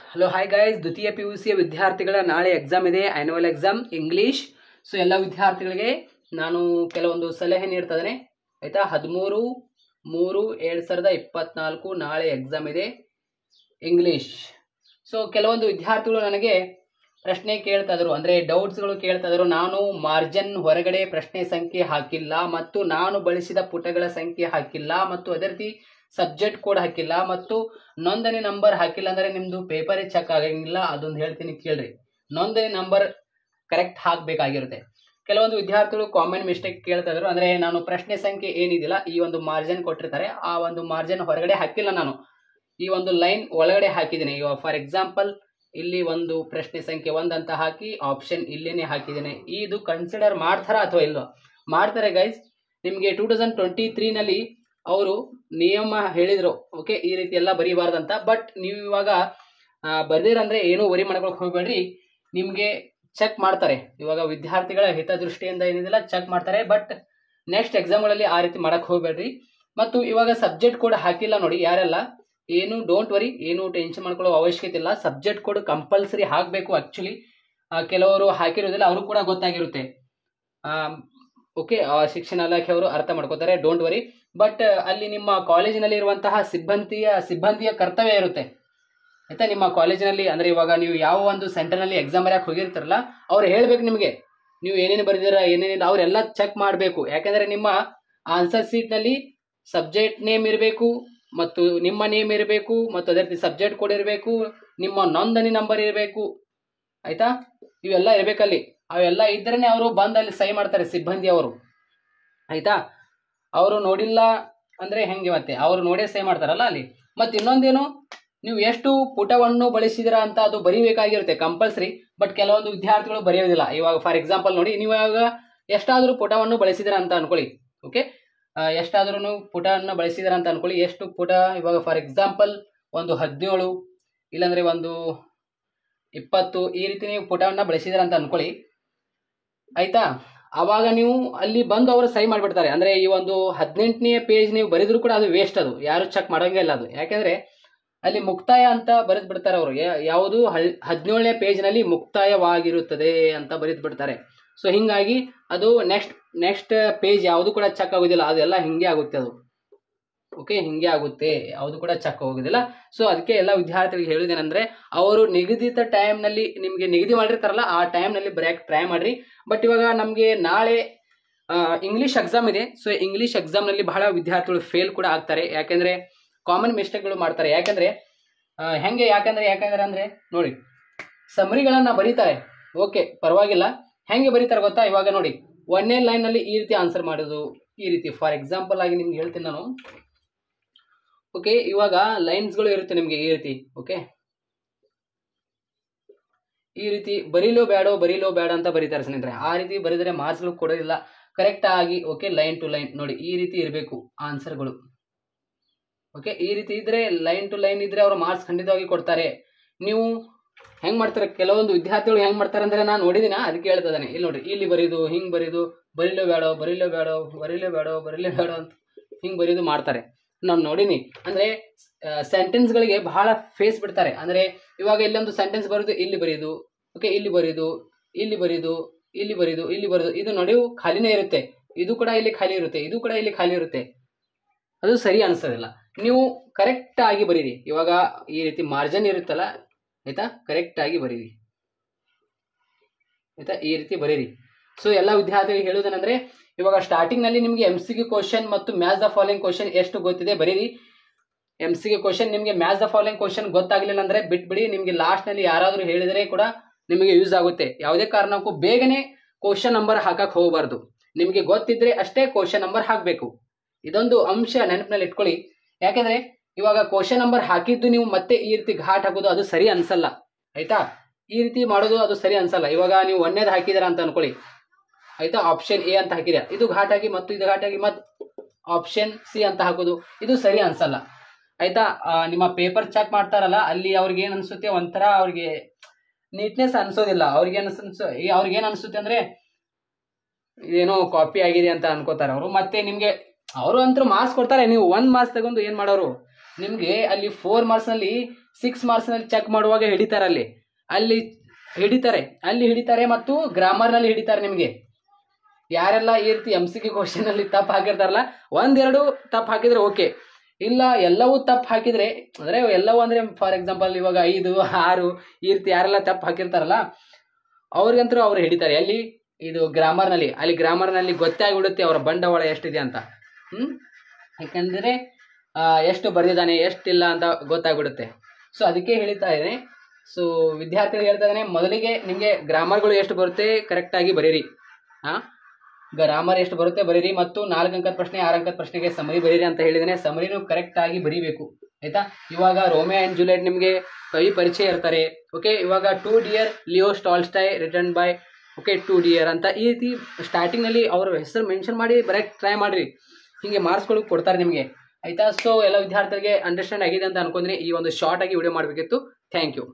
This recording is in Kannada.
ಹಲೋ ಹಾಯ್ ಗೈಸ್, ದ್ವಿತೀಯ PUC ವಿದ್ಯಾರ್ಥಿಗಳ ನಾಳೆ ಎಕ್ಸಾಮ್ ಇದೆ, ಆನ್ಯುವಲ್ ಎಕ್ಸಾಮ್ ಇಂಗ್ಲೀಷ್. ಸೊ ಎಲ್ಲ ವಿದ್ಯಾರ್ಥಿಗಳಿಗೆ ನಾನು ಕೆಲವೊಂದು ಸಲಹೆ ನೀಡ್ತಾ ಇದ್ದೇನೆ ಆಯ್ತಾ. 13/3/2024 ನಾಳೆ ಎಕ್ಸಾಮ್ ಇದೆ ಇಂಗ್ಲೀಷ್. ಸೊ ಕೆಲವೊಂದು ವಿದ್ಯಾರ್ಥಿಗಳು ನನಗೆ ಪ್ರಶ್ನೆ ಕೇಳ್ತಾ ಇದ್ರು, ಅಂದರೆ ಡೌಟ್ಸ್ಗಳು ಕೇಳ್ತಾ ಇದ್ರು. ನಾನು ಮಾರ್ಜಿನ್ ಹೊರಗಡೆ ಪ್ರಶ್ನೆ ಸಂಖ್ಯೆ ಹಾಕಿಲ್ಲ, ಮತ್ತು ನಾನು ಬಳಸಿದ ಪುಟಗಳ ಸಂಖ್ಯೆ ಹಾಕಿಲ್ಲ, ಮತ್ತು ಅದೇ ರೀತಿ ಸಬ್ಜೆಕ್ಟ್ ಕೋಡ್ ಹಾಕಿಲ್ಲ, ಮತ್ತು ನೋಂದಣಿ ನಂಬರ್ ಹಾಕಿಲ್ಲ ಅಂದರೆ ನಿಮ್ಮದು ಪೇಪರೇ ಚೆಕ್ ಆಗಂಗಿಲ್ಲ. ಅದೊಂದು ಹೇಳ್ತೀನಿ ಕೇಳ್ರಿ. ನೋಂದಣಿ ನಂಬರ್ ಕರೆಕ್ಟ್ ಹಾಕಬೇಕಾಗಿರುತ್ತೆ. ಕೆಲವೊಂದು ವಿದ್ಯಾರ್ಥಿಗಳು ಕಾಮನ್ ಮಿಸ್ಟೇಕ್ ಕೇಳ್ತಾ ಇದ್ರು, ಅಂದರೆ ನಾನು ಪ್ರಶ್ನೆ ಸಂಖ್ಯೆ ಏನಿದಿಲ್ಲ ಈ ಒಂದು ಮಾರ್ಜಿನ್ ಕೊಟ್ಟಿರ್ತಾರೆ, ಆ ಒಂದು ಮಾರ್ಜಿನ್ ಹೊರಗಡೆ ಹಾಕಿಲ್ಲ, ನಾನು ಈ ಒಂದು ಲೈನ್ ಒಳಗಡೆ ಹಾಕಿದ್ದೀನಿ. ಇವಾಗ ಫಾರ್ ಎಕ್ಸಾಂಪಲ್ ಇಲ್ಲಿ ಒಂದು ಪ್ರಶ್ನೆ ಸಂಖ್ಯೆ 1 ಅಂತ ಹಾಕಿ ಆಪ್ಷನ್ ಇಲ್ಲೇನೆ ಹಾಕಿದ್ದೇನೆ. ಇದು ಕನ್ಸಿಡರ್ ಮಾಡ್ತಾರಾ ಅಥವಾ ಇಲ್ವಾ? ಮಾಡ್ತಾರೆ ಗೈಸ್. ನಿಮಗೆ 2023 ನಲ್ಲಿ ಅವರು ನಿಯಮ ಹೇಳಿದ್ರು, ಓಕೆ, ಈ ರೀತಿ ಎಲ್ಲ ಬರೀಬಾರ್ದಂತ. ಬಟ್ ನೀವು ಇವಾಗ ಬರ್ದಿರಂದ್ರೆ ಏನೂ ವರಿ ಮಾಡ್ಕೊಳಕ್ ಹೋಗ್ಬೇಡ್ರಿ, ನಿಮಗೆ ಚೆಕ್ ಮಾಡ್ತಾರೆ. ಇವಾಗ ವಿದ್ಯಾರ್ಥಿಗಳ ಹಿತದೃಷ್ಟಿಯಿಂದ ಏನಿದಿಲ್ಲ ಚೆಕ್ ಮಾಡ್ತಾರೆ, ಬಟ್ ನೆಕ್ಸ್ಟ್ ಎಕ್ಸಾಮ್ಗಳಲ್ಲಿ ಆ ರೀತಿ ಮಾಡಕ್ ಹೋಗ್ಬೇಡ್ರಿ. ಮತ್ತು ಇವಾಗ ಸಬ್ಜೆಕ್ಟ್ ಕೋಡ್ ಹಾಕಿಲ್ಲ ನೋಡಿ ಯಾರೆಲ್ಲ, ಏನು ಡೋಂಟ್ ವರಿ, ಏನು ಟೆನ್ಷನ್ ಮಾಡ್ಕೊಳ್ಳೋ ಅವಶ್ಯಕತೆ ಇಲ್ಲ. ಸಬ್ಜೆಕ್ಟ್ ಕೋಡ್ ಕಂಪಲ್ಸರಿ ಹಾಕಬೇಕು. ಆಕ್ಚುಲಿ ಕೆಲವರು ಹಾಕಿರೋದಿಲ್ಲ, ಅವರು ಕೂಡ ಗೊತ್ತಾಗಿರುತ್ತೆ. ಓಕೆ, ಶಿಕ್ಷಣ ಇಲಾಖೆಯವರು ಅರ್ಥ ಮಾಡ್ಕೋತಾರೆ, ಡೋಂಟ್ ವರಿ. ಬಟ್ ಅಲ್ಲಿ ನಿಮ್ಮ ಕಾಲೇಜಿನಲ್ಲಿ ಇರುವಂತಹ ಸಿಬ್ಬಂದಿಯ ಕರ್ತವ್ಯ ಇರುತ್ತೆ ಆಯ್ತಾ. ನಿಮ್ಮ ಕಾಲೇಜಿನಲ್ಲಿ ಅಂದರೆ ಇವಾಗ ನೀವು ಯಾವ ಒಂದು ಸೆಂಟರ್ನಲ್ಲಿ ಎಕ್ಸಾಮ್ ಬರೆಯಕ್ಕೆ ಹೋಗಿರ್ತಾರಲ್ಲ, ಅವ್ರು ಹೇಳ್ಬೇಕು ನಿಮಗೆ ನೀವು ಏನೇನು ಬರೆದಿರ ಏನೇನಿಲ್ಲ ಅವರೆಲ್ಲ ಚೆಕ್ ಮಾಡಬೇಕು. ಯಾಕಂದರೆ ನಿಮ್ಮ ಆನ್ಸರ್ ಶೀಟ್ನಲ್ಲಿ ಸಬ್ಜೆಕ್ಟ್ ನೇಮ್ ಇರಬೇಕು, ಮತ್ತು ನಿಮ್ಮ ನೇಮ್ ಇರಬೇಕು, ಮತ್ತು ಅದೇ ರೀತಿ ಸಬ್ಜೆಕ್ಟ್ ಕೋಡ್ ಇರಬೇಕು, ನಿಮ್ಮ ನೋಂದಣಿ ನಂಬರ್ ಇರಬೇಕು ಆಯ್ತಾ. ಇವೆಲ್ಲ ಇರಬೇಕಲ್ಲಿ. ಅವೆಲ್ಲ ಇದ್ರೇ ಅವರು ಬಂದು ಅಲ್ಲಿ ಸಹಿ ಮಾಡ್ತಾರೆ, ಸಿಬ್ಬಂದಿ ಅವರು ಆಯ್ತಾ. ಅವರು ನೋಡಿಲ್ಲ ಅಂದರೆ ಹೆಂಗೆ, ಮತ್ತೆ ಅವರು ನೋಡೇ ಸಹಿ ಮಾಡ್ತಾರಲ್ಲ ಅಲ್ಲಿ. ಮತ್ತು ಇನ್ನೊಂದೇನು, ನೀವು ಎಷ್ಟು ಪುಟವನ್ನು ಬಳಸಿದಿರಾ ಅಂತ ಅದು ಬರೀಬೇಕಾಗಿರುತ್ತೆ ಕಂಪಲ್ಸರಿ. ಬಟ್ ಕೆಲವೊಂದು ವಿದ್ಯಾರ್ಥಿಗಳು ಬರೆಯೋದಿಲ್ಲ. ಇವಾಗ ಫಾರ್ ಎಕ್ಸಾಂಪಲ್ ನೋಡಿ, ನೀವು ಇವಾಗ ಎಷ್ಟಾದರೂ ಪುಟವನ್ನು ಬಳಸಿದಿರ ಅಂತ ಅನ್ಕೊಳ್ಳಿ, ಓಕೆ, ಎಷ್ಟಾದ್ರೂ ಪುಟವನ್ನು ಬಳಸಿದಾರ ಅಂತ ಅನ್ಕೊಳ್ಳಿ. ಎಷ್ಟು ಪುಟ, ಇವಾಗ ಫಾರ್ ಎಕ್ಸಾಂಪಲ್ ಒಂದು 17 ಇಲ್ಲಾಂದರೆ ಒಂದು 20 ಈ ರೀತಿ ನೀವು ಪುಟವನ್ನು ಬಳಸಿದಾರ ಅಂತ ಅನ್ಕೊಳ್ಳಿ ಆಯ್ತಾ. ಆವಾಗ ನೀವು ಅಲ್ಲಿ ಬಂದು ಅವರು ಸಹಿ ಮಾಡಿಬಿಡ್ತಾರೆ. ಅಂದರೆ ಈ ಒಂದು 18ನೇ ಪೇಜ್ ನೀವು ಬರೆದ್ರು ಕೂಡ ಅದು ವೇಸ್ಟ್, ಅದು ಯಾರು ಚೆಕ್ ಮಾಡೋಂಗಿಲ್ಲ ಅದು. ಯಾಕೆಂದರೆ ಅಲ್ಲಿ ಮುಕ್ತಾಯ ಅಂತ ಬರೆದು ಬಿಡ್ತಾರೆ ಅವರು. ಯಾವುದು 17ನೇ ಪೇಜ್ನಲ್ಲಿ ಮುಕ್ತಾಯವಾಗಿರುತ್ತದೆ ಅಂತ ಬರೆದು ಬಿಡ್ತಾರೆ. ಸೊ ಹಿಂಗಾಗಿ ಅದು ನೆಕ್ಸ್ಟ್ ಪೇಜ್ ಯಾವುದು ಕೂಡ ಚೆಕ್ ಆಗೋದಿಲ್ಲ, ಅದೆಲ್ಲ ಹಿಂಗೆ ಆಗುತ್ತೆ ಅದು. ಓಕೆ, ಹಿಂಗೆ ಆಗುತ್ತೆ, ಯಾವುದು ಕೂಡ ಚೆಕ್ ಆಗೋದಿಲ್ಲ. ಸೊ ಅದಕ್ಕೆ ಎಲ್ಲ ವಿದ್ಯಾರ್ಥಿಗಳಿಗೆ ಹೇಳೋದೇನೆಂದರೆ, ಅವರು ನಿಗದಿತ ಟೈಮ್ನಲ್ಲಿ ನಿಮಗೆ ನಿಗದಿ ಮಾಡಿರ್ತಾರಲ್ಲ ಆ ಟೈಮ್ನಲ್ಲಿ ಬರೆಯೋಕ್ಕೆ ಟ್ರೈ ಮಾಡಿರಿ. ಬಟ್ ಇವಾಗ ನಮಗೆ ನಾಳೆ ಇಂಗ್ಲೀಷ್ ಎಕ್ಸಾಮ್ ಇದೆ. ಸೊ ಇಂಗ್ಲೀಷ್ ಎಕ್ಸಾಮ್ನಲ್ಲಿ ಬಹಳ ವಿದ್ಯಾರ್ಥಿಗಳು ಫೇಲ್ ಕೂಡ ಆಗ್ತಾರೆ. ಯಾಕೆಂದರೆ ಕಾಮನ್ ಮಿಸ್ಟೇಕ್ಗಳು ಮಾಡ್ತಾರೆ. ಯಾಕಂದರೆ ಅಂದರೆ ನೋಡಿ, ಸಮರಿಗಳನ್ನು ಬರೀತಾರೆ, ಓಕೆ ಪರವಾಗಿಲ್ಲ. ಹೆಂಗೆ ಬರೀತಾರೆ ಗೊತ್ತಾ? ಇವಾಗ ನೋಡಿ, 1ನೇ ಲೈನ್ನಲ್ಲಿ ಈ ರೀತಿ ಆನ್ಸರ್ ಮಾಡೋದು, ಈ ರೀತಿ ಫಾರ್ ಎಕ್ಸಾಂಪಲ್ ಆಗಿ ನಿಮ್ಗೆ ಹೇಳ್ತೀನಿ ನಾನು. ಓಕೆ, ಇವಾಗ ಲೈನ್ಸ್ಗಳು ಇರುತ್ತೆ ನಿಮಗೆ ಈ ರೀತಿ, ಓಕೆ, ಈ ರೀತಿ ಬರೀಲೋ ಬೇಡ ಅಂತ ಬರೀತಾರೆ ಸ್ನೇಹಿತರೆ. ಆ ರೀತಿ ಬರೆದರೆ ಮಾರ್ಕ್ಸ್ಗಳು ಕೊಡೋದಿಲ್ಲ ಕರೆಕ್ಟ್ ಆಗಿ. ಓಕೆ, ಲೈನ್ ಟು ಲೈನ್ ನೋಡಿ ಈ ರೀತಿ ಇರಬೇಕು ಆನ್ಸರ್ಗಳು. ಓಕೆ, ಈ ರೀತಿ ಇದ್ರೆ ಲೈನ್ ಟು ಲೈನ್ ಇದ್ರೆ ಅವರು ಮಾರ್ಕ್ಸ್ ಖಂಡಿತವಾಗಿ ಕೊಡ್ತಾರೆ. ನೀವು ಹೆಂಗೆ ಮಾಡ್ತಾರೆ, ಕೆಲವೊಂದು ವಿದ್ಯಾರ್ಥಿಗಳು ಹೆಂಗೆ ಮಾಡ್ತಾರೆ ಅಂದರೆ ನಾನು ನೋಡಿದಿನ, ಅದಕ್ಕೆ ಹೇಳ್ತಾ ಇದ್ದಾನೆ. ಇಲ್ಲಿ ನೋಡ್ರಿ, ಇಲ್ಲಿ ಬರೀದು ಹಿಂಗೆ ಬರೀದು ಬರೀಲೋ ಬೇಡ ಅಂತ ಹಿಂಗೆ ಬರೀದು ಮಾಡ್ತಾರೆ. ನಾನು ನೋಡಿನಿ. ಅಂದರೆ ಸೆಂಟೆನ್ಸ್ಗಳಿಗೆ ಬಹಳ ಫೇಸ್ ಬಿಡ್ತಾರೆ. ಅಂದರೆ ಇವಾಗ ಇಲ್ಲೊಂದು ಸೆಂಟೆನ್ಸ್ ಬರೋದು, ಇಲ್ಲಿ ಬರೀದು, ಓಕೆ, ಇಲ್ಲಿ ಬರೀದು, ಇದು ನೋಡಿ ಖಾಲಿನೇ ಇರುತ್ತೆ, ಇದು ಕೂಡ ಇಲ್ಲಿ ಖಾಲಿ ಇರುತ್ತೆ, ಇದು ಕೂಡ ಇಲ್ಲಿ ಖಾಲಿ ಇರುತ್ತೆ. ಅದು ಸರಿ ಅನಿಸೋದಿಲ್ಲ. ನೀವು ಕರೆಕ್ಟ್ ಆಗಿ ಬರೀರಿ. ಇವಾಗ ಈ ರೀತಿ ಮಾರ್ಜಿನ್ ಇರುತ್ತಲ್ಲ ಆಯ್ತಾ, ಕರೆಕ್ಟ್ ಆಗಿ ಬರೀರಿ ಆಯ್ತಾ, ಈ ರೀತಿ ಬರೀರಿ. ಸೊ ಎಲ್ಲ ವಿದ್ಯಾರ್ಥಿಗಳಿಗೆ ಹೇಳುವುದೇನೆಂದರೆ, ಇವಾಗ ಸ್ಟಾರ್ಟಿಂಗ್ನಲ್ಲಿ ನಿಮಗೆ MCQ ಕ್ವಶನ್ ಮತ್ತು ಮ್ಯಾಚ್ ದ ಫಾಲೋಯಿಂಗ್ ಕ್ವಶನ್ ಎಷ್ಟು ಗೊತ್ತಿದೆ ಬರೀರಿ. MCQ ಕ್ವಶನ್ ನಿಮಗೆ ಮ್ಯಾಚ್ ದ ಫಾಲೋಯಿಂಗ್ ಕ್ವಶನ್ ಗೊತ್ತಾಗಲಿಲ್ಲ ಅಂದರೆ ಬಿಟ್ಬಿಡಿ. ನಿಮಗೆ ಲಾಸ್ಟ್ನಲ್ಲಿ ಯಾರಾದರೂ ಹೇಳಿದರೆ ಕೂಡ ನಿಮಗೆ ಯೂಸ್ ಆಗುತ್ತೆ. ಯಾವುದೇ ಕಾರಣಕ್ಕೂ ಬೇಗನೆ ಕ್ವಶನ್ ನಂಬರ್ ಹಾಕಕ್ಕೆ ಹೋಗಬಾರ್ದು. ನಿಮಗೆ ಗೊತ್ತಿದ್ರೆ ಅಷ್ಟೇ ಕ್ವಶನ್ ನಂಬರ್ ಹಾಕಬೇಕು. ಇದೊಂದು ಅಂಶ ನೆನಪಿನಲ್ಲಿ ಇಟ್ಕೊಳ್ಳಿ. ಯಾಕೆಂದರೆ ಇವಾಗ ಕ್ವಶನ್ ನಂಬರ್ ಹಾಕಿದ್ದು ನೀವು ಮತ್ತೆ ಈ ರೀತಿ ಘಾಟ್ ಹಾಕೋದು ಅದು ಸರಿ ಅನ್ಸಲ್ಲ ಆಯ್ತಾ. ಈ ರೀತಿ ಮಾಡೋದು ಅದು ಸರಿ ಅನ್ಸಲ್ಲ. ಇವಾಗ ನೀವು 1ನೇದು ಹಾಕಿದ್ದೀರಾ ಅಂತ ಅನ್ಕೊಳ್ಳಿ ಆಯ್ತಾ, ಆಪ್ಷನ್ A ಅಂತ ಹಾಕಿದ್ದೀರಾ, ಇದು ಘಾಟ್ ಹಾಕಿ ಮತ್ತು ಇದು ಘಾಟ್ ಹಾಕಿ ಮತ್ತು ಆಪ್ಷನ್ C ಅಂತ ಹಾಕೋದು ಇದು ಸರಿ ಅನ್ಸಲ್ಲ ಆಯ್ತಾ. ನಿಮ್ಮ ಪೇಪರ್ ಚೆಕ್ ಮಾಡ್ತಾರಲ್ಲ ಅಲ್ಲಿ ಅವ್ರಿಗೆ ಏನು ಅನಿಸುತ್ತೆ, ಒಂಥರ ಅವ್ರಿಗೆ ನೀಟ್ನೆಸ್ ಅನ್ಸೋದಿಲ್ಲ. ಅವ್ರಿಗೇನು ಅನಿಸುತ್ತೆ ಅಂದರೆ ಏನೋ ಕಾಪಿ ಆಗಿದೆ ಅಂತ ಅನ್ಕೋತಾರೆ ಅವರು. ಮತ್ತೆ ನಿಮಗೆ ಅವರು ಅಂತೂ ಮಾರ್ಕ್ಸ್ ಕೊಡ್ತಾರೆ, ನೀವು 1 ಮಾರ್ಕ್ಸ್ ತಗೊಂಡು ಏನು ಮಾಡೋರು, ನಿಮಗೆ ಅಲ್ಲಿ 4 ಮಾರ್ಕ್ಸ್ನಲ್ಲಿ 6 ಮಾರ್ಕ್ಸ್ನಲ್ಲಿ ಚೆಕ್ ಮಾಡುವಾಗ ಹಿಡಿತಾರೆ, ಅಲ್ಲಿ ಹಿಡಿತಾರೆ ಮತ್ತು ಗ್ರಾಮರ್ನಲ್ಲಿ ಹಿಡಿತಾರೆ. ನಿಮಗೆ ಯಾರೆಲ್ಲ ಈ ರೀತಿ MCQ ಕ್ವಶನ್ ಅಲ್ಲಿ ತಪ್ಪು ಹಾಕಿರ್ತಾರಲ್ಲ, ಒಂದೆರಡು ತಪ್ಪು ಹಾಕಿದ್ರೆ ಓಕೆ, ಇಲ್ಲ ಎಲ್ಲವೂ ತಪ್ಪು ಹಾಕಿದ್ರೆ, ಅಂದರೆ ಎಲ್ಲವೂ ಅಂದರೆ ಫಾರ್ ಎಕ್ಸಾಂಪಲ್ ಇವಾಗ 5, 6 ಈ ರೀತಿ ಯಾರೆಲ್ಲ ತಪ್ಪು ಹಾಕಿರ್ತಾರಲ್ಲ ಅವ್ರಿಗಂತೂ ಅವ್ರು ಹಿಡಿತಾರೆ. ಅಲ್ಲಿ ಇದು ಗ್ರಾಮರ್ನಲ್ಲಿ, ಅಲ್ಲಿ ಗ್ರಾಮರ್ನಲ್ಲಿ ಗೊತ್ತೇ ಆಗಿಬಿಡುತ್ತೆ ಅವರ ಬಂಡವಾಳ ಎಷ್ಟಿದೆ ಅಂತ. ಯಾಕಂದರೆ ಎಷ್ಟು ಬರೆದಿದ್ದಾನೆ ಎಷ್ಟಿಲ್ಲ ಅಂತ ಗೊತ್ತಾಗ್ಬಿಡುತ್ತೆ. ಸೊ ಅದಕ್ಕೆ ಹೇಳ್ತಾ ಇದ್ದೇನೆ. ಸೊ ವಿದ್ಯಾರ್ಥಿಗಳು ಹೇಳ್ತಾ ಇದ್ದಾನೆ, ಮೊದಲಿಗೆ ನಿಮಗೆ ಗ್ರಾಮರ್ಗಳು ಎಷ್ಟು ಬರುತ್ತೆ ಕರೆಕ್ಟಾಗಿ ಬರೀರಿ. ಗ್ರಾಮರ್ ಎಷ್ಟು ಬರುತ್ತೆ ಬರೀರಿ, ಮತ್ತು 4 ಅಂಕದ ಪ್ರಶ್ನೆ 6 ಅಂಕದ ಪ್ರಶ್ನೆಗೆ ಸಮರಿ ಬರೀರಿ ಅಂತ ಹೇಳಿದ್ದೇನೆ. ಸಮರಿನೂ ಕರೆಕ್ಟಾಗಿ ಬರೀಬೇಕು ಆಯಿತಾ. ಇವಾಗ ರೋಮಿಯೋ ಆ್ಯಂಡ್ ಜೂಲಿಯಟ್ ನಿಮಗೆ ಕವಿ ಪರಿಚಯ ಇರ್ತಾರೆ. ಓಕೆ, ಇವಾಗ 2 dear Leo Tolstoy return by, okay 2 dear ಅಂತ ಈ ರೀತಿ ಸ್ಟಾರ್ಟಿಂಗ್ನಲ್ಲಿ ಅವ್ರ ಹೆಸರು ಮೆನ್ಷನ್ ಮಾಡಿ ಬರೋಕ್ಕೆ ಟ್ರೈ ಮಾಡಿರಿ. ಹೀಗೆ ಮಾರ್ಕ್ಸ್ಗಳು ಕೊಡ್ತಾರೆ ನಿಮಗೆ ಆಯಿತಾ. ಸೊ ಎಲ್ಲ ವಿದ್ಯಾರ್ಥಿಗಳಿಗೆ ಅಂಡರ್ಸ್ಟ್ಯಾಂಡ್ ಆಗಿದೆ ಅಂತ ಅನ್ಕೊಂಡ್ರೆ ಈ ಒಂದು ಶಾರ್ಟ್ ಆಗಿ ವಿಡಿಯೋ ಮಾಡಬೇಕಿತ್ತು. Thank you.